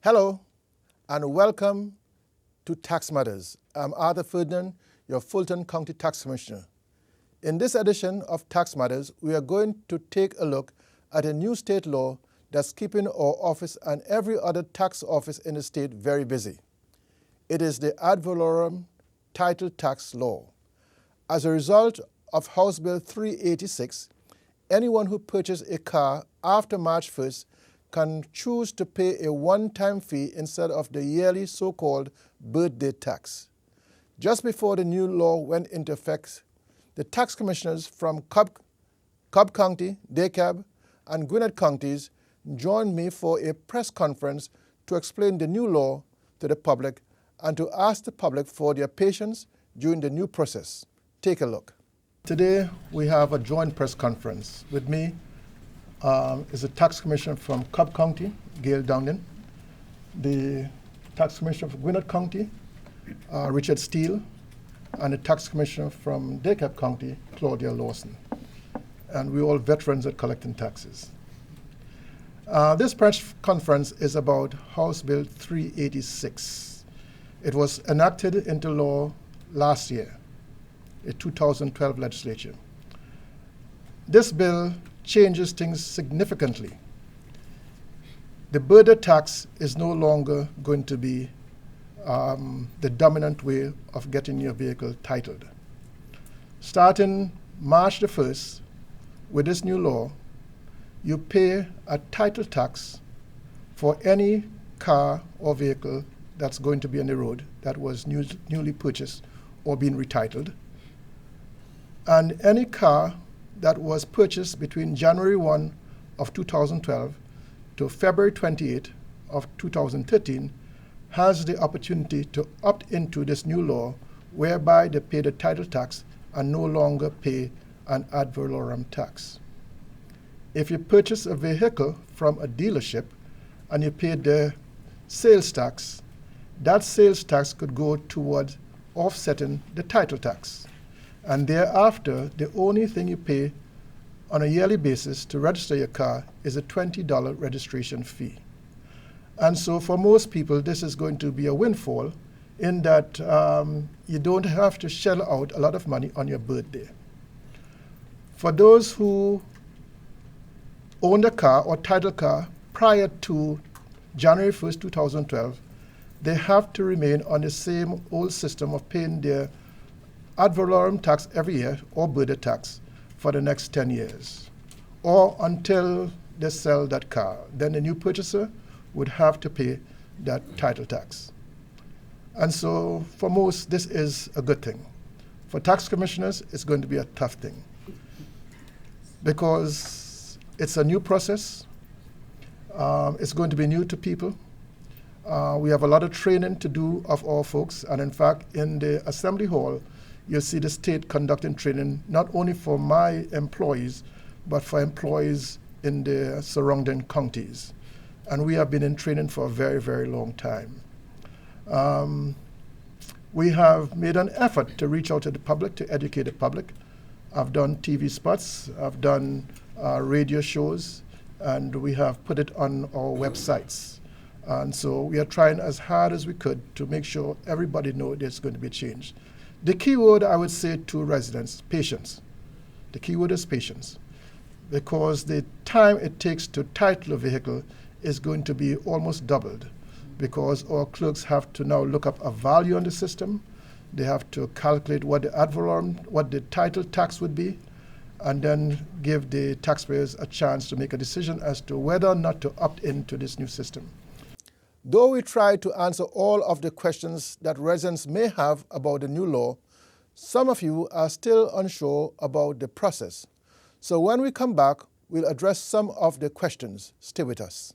Hello, and welcome to Tax Matters. I'm Arthur Ferdinand, your Fulton County Tax Commissioner. In this edition of Tax Matters, we are going to take a look at a new state law that's keeping our office and every other tax office in the state very busy. It is the ad valorem title tax law. As a result of House Bill 386, anyone who purchases a car after March 1st can choose to pay a one-time fee instead of the yearly so-called birthday tax. Just before the new law went into effect, the tax commissioners from Cobb County, DeKalb, and Gwinnett counties joined me for a press conference to explain the new law to the public and to ask the public for their patience during the new process. Take a look. Today we have a joint press conference. With me is a tax commissioner from Cobb County, Gail Downing, the tax commissioner from Gwinnett County, Richard Steele, and the tax commissioner from DeKalb County, Claudia Lawson. And we're all veterans at collecting taxes. This press conference is about House Bill 386. It was enacted into law last year, a 2012 legislature. This bill changes things significantly. The birthday tax is no longer going to be the dominant way of getting your vehicle titled. Starting March the 1st, with this new law, you pay a title tax for any car or vehicle that's going to be on the road that was newly purchased or being retitled. And any car that was purchased between January 1 of 2012 to February 28 of 2013 has the opportunity to opt into this new law whereby they pay the title tax and no longer pay an ad valorem tax. If you purchase a vehicle from a dealership and you pay the sales tax, that sales tax could go toward offsetting the title tax. And thereafter, the only thing you pay on a yearly basis to register your car is a $20 registration fee. And so for most people, this is going to be a windfall in that you don't have to shell out a lot of money on your birthday. For those who owned a car or title car prior to January 1st, 2012, they have to remain on the same old system of paying their ad valorem tax every year or birthday tax for the next 10 years or until they sell that car. Then the new purchaser would have to pay that title tax. And so for most, this is a good thing. For tax commissioners, it's going to be a tough thing because it's a new process. It's going to be new to people. We have a lot of training to do of our folks, and in fact, in the Assembly Hall, you'll see the state conducting training not only for my employees, but for employees in the surrounding counties. And we have been in training for a very, very long time. We have made an effort to reach out to the public, to educate the public. I've done TV spots, I've done radio shows, and we have put it on our websites. And so we are trying as hard as we could to make sure everybody knows there's going to be a change. The key word I would say to residents, patience. The key word is patience, because the time it takes to title a vehicle is going to be almost doubled, because our clerks have to now look up a value on the system. They have to calculate what the ad valorem, what the title tax would be, and then give the taxpayers a chance to make a decision as to whether or not to opt into this new system. Though we try to answer all of the questions that residents may have about the new law, some of you are still unsure about the process. So when we come back, we'll address some of the questions. Stay with us.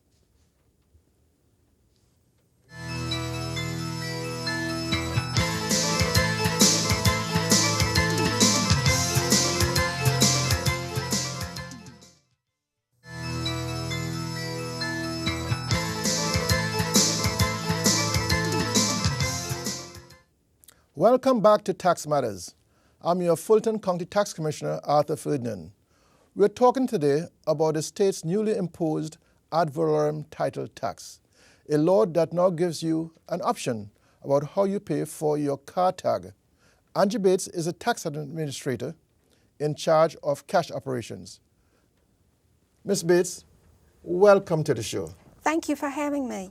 Welcome back to Tax Matters. I'm your Fulton County Tax Commissioner, Arthur Ferdinand. We're talking today about the state's newly imposed ad valorem title tax. a law that now gives you an option about how you pay for your car tag. Angie Bates is a tax administrator in charge of cash operations. Ms. Bates, welcome to the show. Thank you for having me.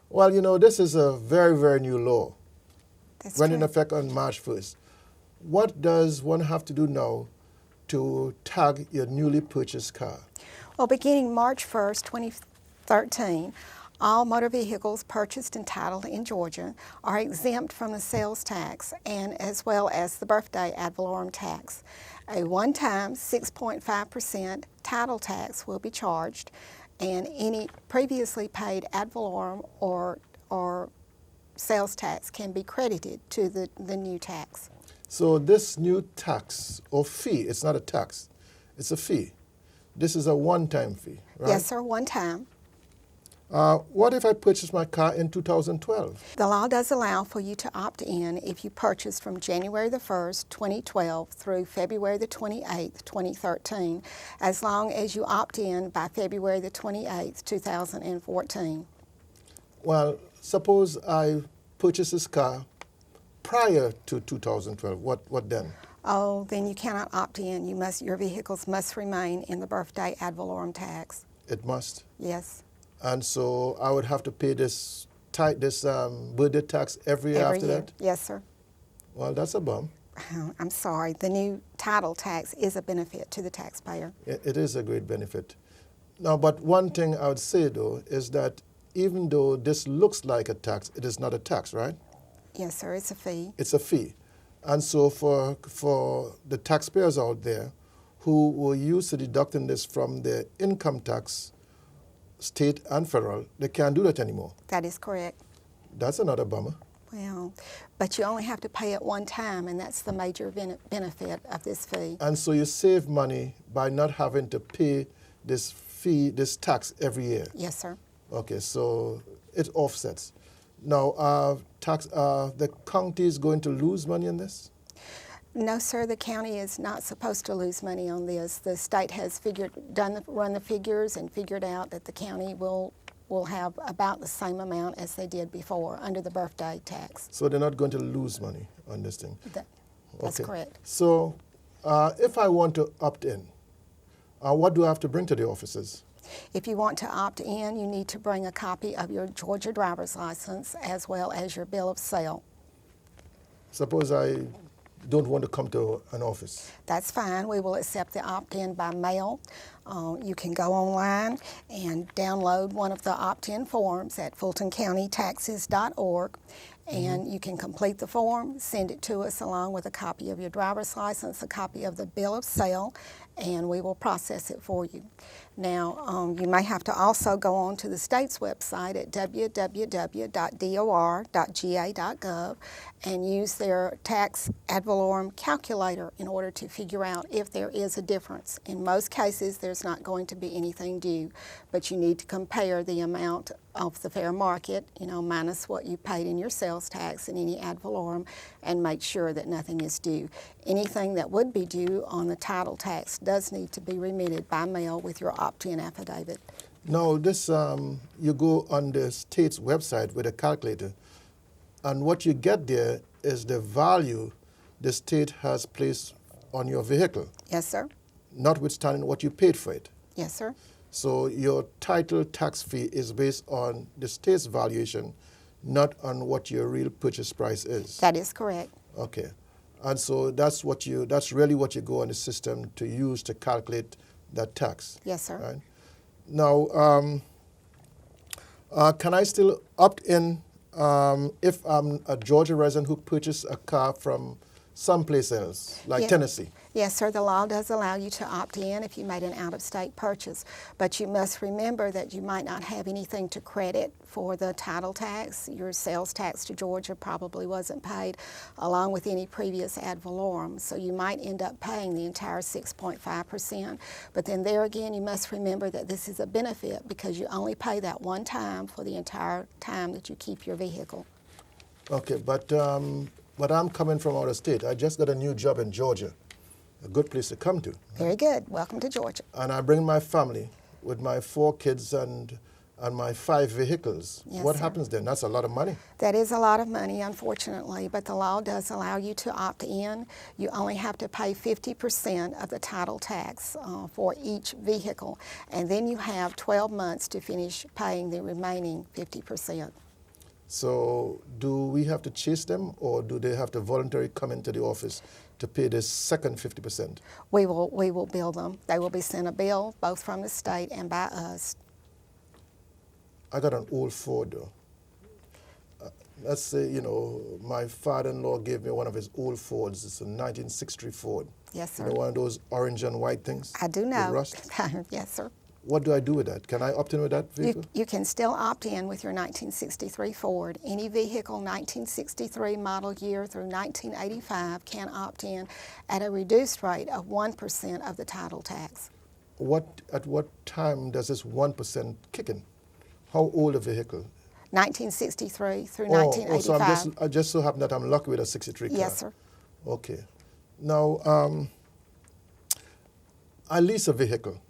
Well, you know, this is a very, very new law. That's Went true. in effect on March 1st. What does one have to do now to tag your newly purchased car? Well, beginning March 1st, 2013, all motor vehicles purchased and titled in Georgia are exempt from the sales tax and as well as the birthday ad valorem tax. A one-time 6.5% title tax will be charged, and any previously paid ad valorem or sales tax can be credited to the new tax. So this new tax or fee, it's not a tax, it's a fee. This is a one-time fee, right? Yes, sir, one time. What if I purchase my car in 2012? The law does allow for you to opt in if you purchase from January the 1st, 2012 through February the 28th, 2013, as long as you opt in by February the 28th, 2014. Well, suppose I purchase this car prior to 2012. What then? Oh, then you cannot opt in. Your vehicles must remain in the birthday ad valorem tax. It must. Yes. And so I would have to pay this birthday tax every year after year. that? Yes, sir. Well, that's a bum. I'm sorry. The new title tax is a benefit to the taxpayer. It is a great benefit. Now, but one thing I would say, though, is that even though this looks like a tax, it is not a tax, right? Yes, sir. It's a fee. It's a fee. And so for the taxpayers out there who were used to deducting this from their income tax, state and federal, they can't do that anymore. That is correct. That's another bummer. Well, but you only have to pay it one time, and that's the major benefit of this fee. And so you save money by not having to pay this fee, this tax every year. Yes, sir. Okay, so it offsets. Now, the county is going to lose money on this? No, sir, the county is not supposed to lose money on this. The state has run the figures and figured out that the county will have about the same amount as they did before under the birthday tax. So they're not going to lose money on this thing? That's okay. correct. So if I want to opt in, what do I have to bring to the offices? If you want to opt in, you need to bring a copy of your Georgia driver's license as well as your bill of sale. Suppose I don't want to come to an office. That's fine. We will accept the opt-in by mail. You can go online and download one of the opt-in forms at fultoncountytaxes.org, and you can complete the form, send it to us along with a copy of your driver's license, a copy of the bill of sale, and we will process it for you. Now, you may have to also go on to the state's website at www.dor.ga.gov and use their tax ad valorem calculator in order to figure out if there is a difference. In most cases, there's not going to be anything due, but you need to compare the amount of the fair market, minus what you paid in your sales tax and any ad valorem, and make sure that nothing is due. Anything that would be due on the title tax does need to be remitted by mail with your opt-in affidavit. Now, this you go on the state's website with a calculator, and what you get there is the value the state has placed on your vehicle. Yes, sir. Notwithstanding what you paid for it. Yes, sir. So your title tax fee is based on the state's valuation, not on what your real purchase price is. That is correct. Okay. And so that's really what you go on the system to use to calculate that tax. Yes, sir. Right? Now, can I still opt in if I'm a Georgia resident who purchased a car from someplace else, like Tennessee? Yes, sir. The law does allow you to opt in if you made an out-of-state purchase, but you must remember that you might not have anything to credit for the title tax. Your sales tax to Georgia probably wasn't paid, along with any previous ad valorem, so you might end up paying the entire 6.5%. But then there again, you must remember that this is a benefit because you only pay that one time for the entire time that you keep your vehicle. Okay, but I'm coming from out of state. I just got a new job in Georgia. A good place to come to. Very good. Welcome to Georgia. And I bring my family with my 4 kids and and my 5 vehicles. Yes, What sir. happens then? That's a lot of money. That is a lot of money, unfortunately, but the law does allow you to opt in. You only have to pay 50% of the title tax for each vehicle, and then you have 12 months to finish paying the remaining 50%. So do we have to chase them, or do they have to voluntarily come into the office to pay the second 50%? We will bill them. They will be sent a bill, both from the state and by us. I got an old Ford, though. Let's say, my father-in-law gave me one of his old Fords. It's a 1963 Ford. Yes, sir. One of those orange and white things? I do with know. rust? Yes, sir. What do I do with that? Can I opt in with that vehicle? You can still opt in with your 1963 Ford. Any vehicle 1963 model year through 1985 can opt in at a reduced rate of 1% of the title tax. At what time does this 1% kick in? How old a vehicle? 1963 through Oh, 1985. so I just so happen that I'm lucky with a 63 car. Yes, sir. Okay. Now, I lease a vehicle.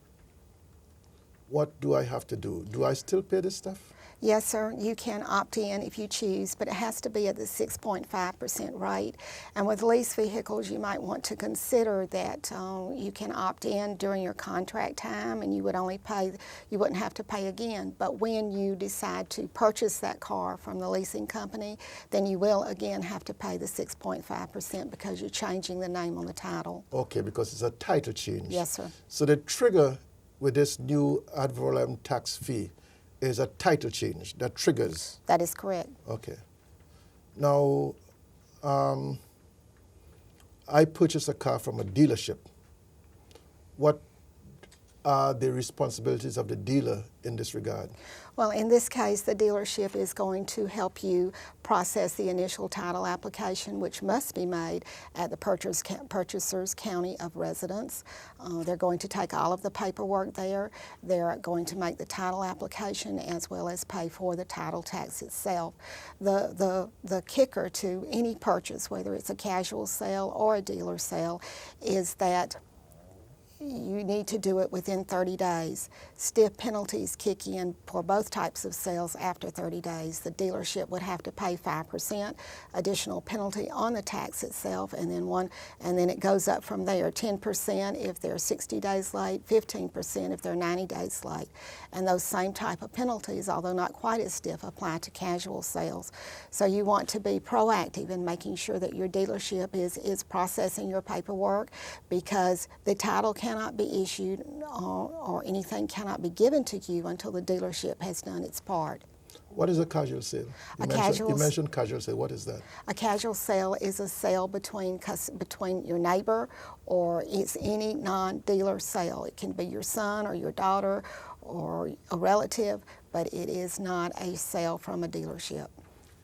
What do I have to do? Do I still pay this stuff? Yes, sir. You can opt in if you choose, but it has to be at the 6.5% rate. And with lease vehicles, you might want to consider that you can opt in during your contract time, and you wouldn't have to pay again. But when you decide to purchase that car from the leasing company, then you will again have to pay the 6.5% because you're changing the name on the title. Okay, because it's a title change. Yes, sir. So the trigger with this new ad valorem tax fee is a title change that triggers. That is correct. Okay. Now, I purchased a car from a dealership. What are the responsibilities of the dealer in this regard? Well, in this case, the dealership is going to help you process the initial title application, which must be made at the purchaser's county of residence. They're going to take all of the paperwork there. They're going to make the title application as well as pay for the title tax itself. The kicker to any purchase, whether it's a casual sale or a dealer sale, is that you need to do it within 30 days. Stiff penalties kick in for both types of sales after 30 days. The dealership would have to pay 5% additional penalty on the tax itself, and then it goes up from there. 10% if they're 60 days late, 15% if they're 90 days late. And those same type of penalties, although not quite as stiff, apply to casual sales. So you want to be proactive in making sure that your dealership is processing your paperwork, because the title cannot be issued or anything cannot be given to you until the dealership has done its part. What is a casual sale? You mentioned casual sale. What is that? A casual sale is a sale between your neighbor, or it's any non-dealer sale. It can be your son or your daughter or a relative, but it is not a sale from a dealership.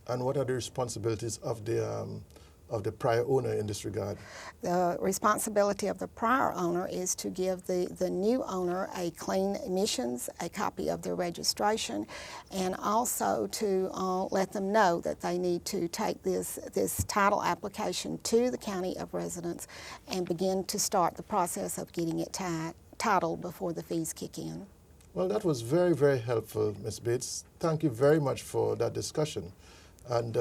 And what are the responsibilities of the prior owner in this regard? The responsibility of the prior owner is to give the new owner a clean emissions, a copy of their registration, and also to let them know that they need to take this title application to the county of residence and begin to start the process of getting it titled before the fees kick in. Well, that was very, very helpful, Ms. Bates. Thank you very much for that discussion. And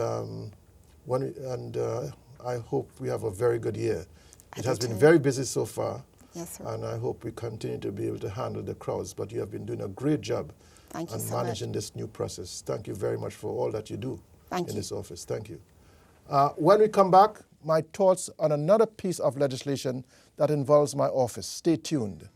I hope we have a very good year. It has been very busy so far. Yes, sir. And I hope we continue to be able to handle the crowds. But you have been doing a great job Thank you on so much. managing this new process. Thank you very much for all that you do in you. this office. Thank you. When we come back, my thoughts on another piece of legislation that involves my office. Stay tuned.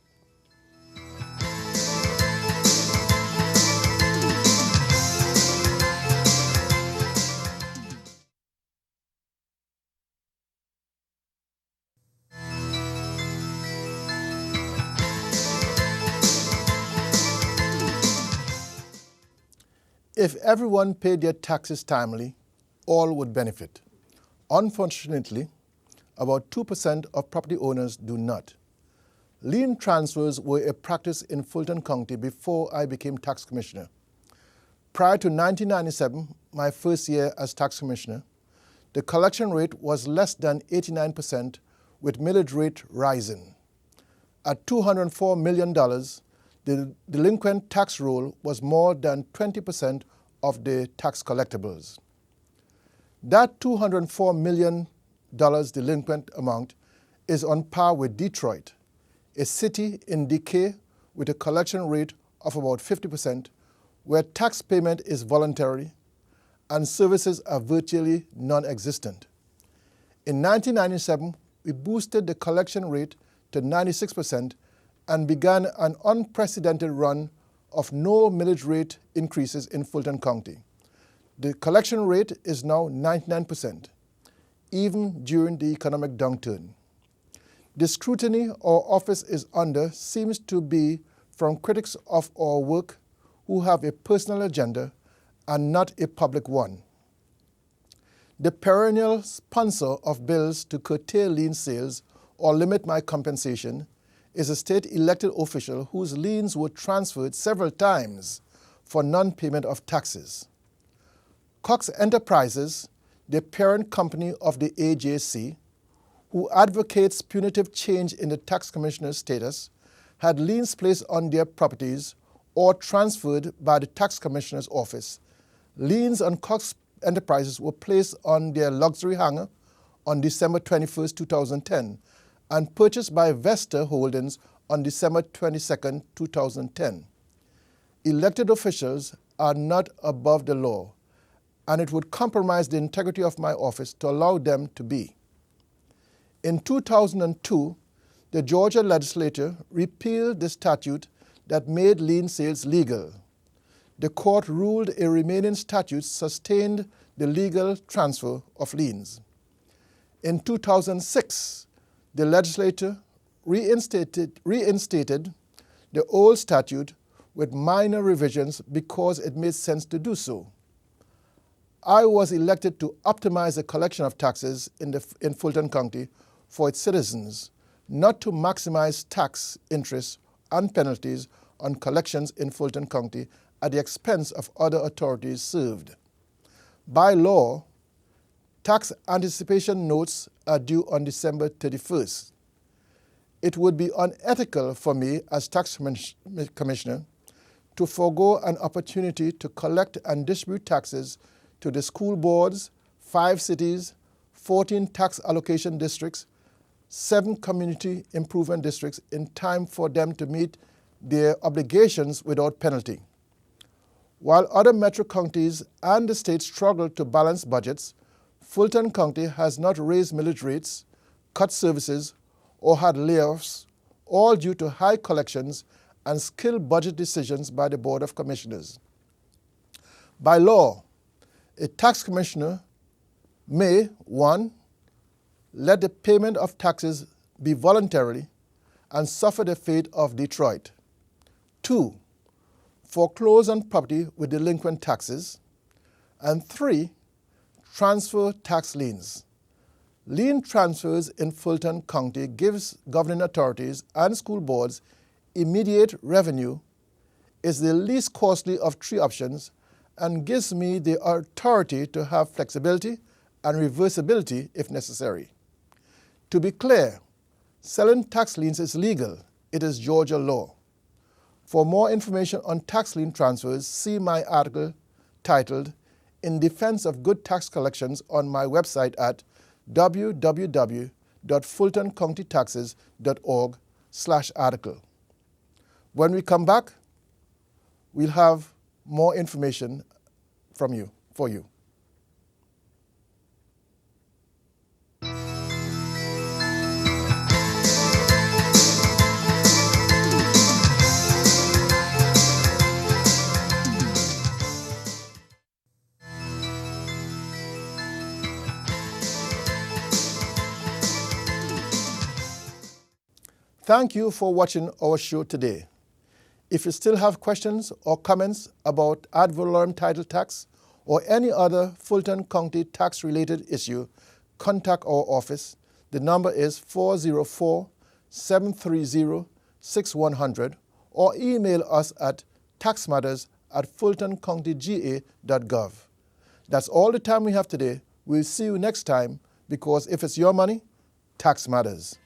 If everyone paid their taxes timely, all would benefit. Unfortunately, about 2% of property owners do not. Lien transfers were a practice in Fulton County before I became tax commissioner. Prior to 1997, my first year as tax commissioner, the collection rate was less than 89%, with millage rate rising. At $204 million, the delinquent tax roll was more than 20% of the tax collectibles. That $204 million delinquent amount is on par with Detroit, a city in decay with a collection rate of about 50%, where tax payment is voluntary and services are virtually non-existent. In 1997, we boosted the collection rate to 96% and began an unprecedented run of no millage rate increases in Fulton County. The collection rate is now 99%, even during the economic downturn. The scrutiny our office is under seems to be from critics of our work who have a personal agenda and not a public one. The perennial sponsor of bills to curtail lien sales or limit my compensation is a state elected official whose liens were transferred several times for non-payment of taxes. Cox Enterprises, the parent company of the AJC, who advocates punitive change in the tax commissioner's status, had liens placed on their properties or transferred by the tax commissioner's office. Liens on Cox Enterprises were placed on their luxury hangar on December 21, 2010, and purchased by Vesta Holdings on December 22, 2010. Elected officials are not above the law, and it would compromise the integrity of my office to allow them to be. In 2002, the Georgia legislature repealed the statute that made lien sales legal. The court ruled a remaining statute sustained the legal transfer of liens. In 2006, the legislature reinstated the old statute with minor revisions because it made sense to do so. I was elected to optimize the collection of taxes in Fulton County for its citizens, not to maximize tax interest and penalties on collections in Fulton County at the expense of other authorities served. By law, tax anticipation notes are due on December 31st. It would be unethical for me as tax commissioner to forego an opportunity to collect and distribute taxes to the school boards, 5 cities, 14 tax allocation districts, 7 community improvement districts in time for them to meet their obligations without penalty. While other metro counties and the state struggle to balance budgets, Fulton County has not raised millage rates, cut services, or had layoffs, all due to high collections and skilled budget decisions by the Board of Commissioners. By law, a tax commissioner may, 1, let the payment of taxes be voluntary and suffer the fate of Detroit. 2, foreclose on property with delinquent taxes. And 3, transfer tax liens. Lien transfers in Fulton County gives governing authorities and school boards immediate revenue, is the least costly of 3 options, and gives me the authority to have flexibility and reversibility if necessary. To be clear, selling tax liens is legal. It is Georgia law. For more information on tax lien transfers, see my article titled In Defense of Good Tax Collections on my website at www.fultoncountytaxes.org/article. When we come back, we'll have more information for you. Thank you for watching our show today. If you still have questions or comments about ad valorem title tax or any other Fulton County tax-related issue, contact our office. The number is 404-730-6100 or email us at taxmatters@fultoncountyga.gov. That's all the time we have today. We'll see you next time because if it's your money, tax matters.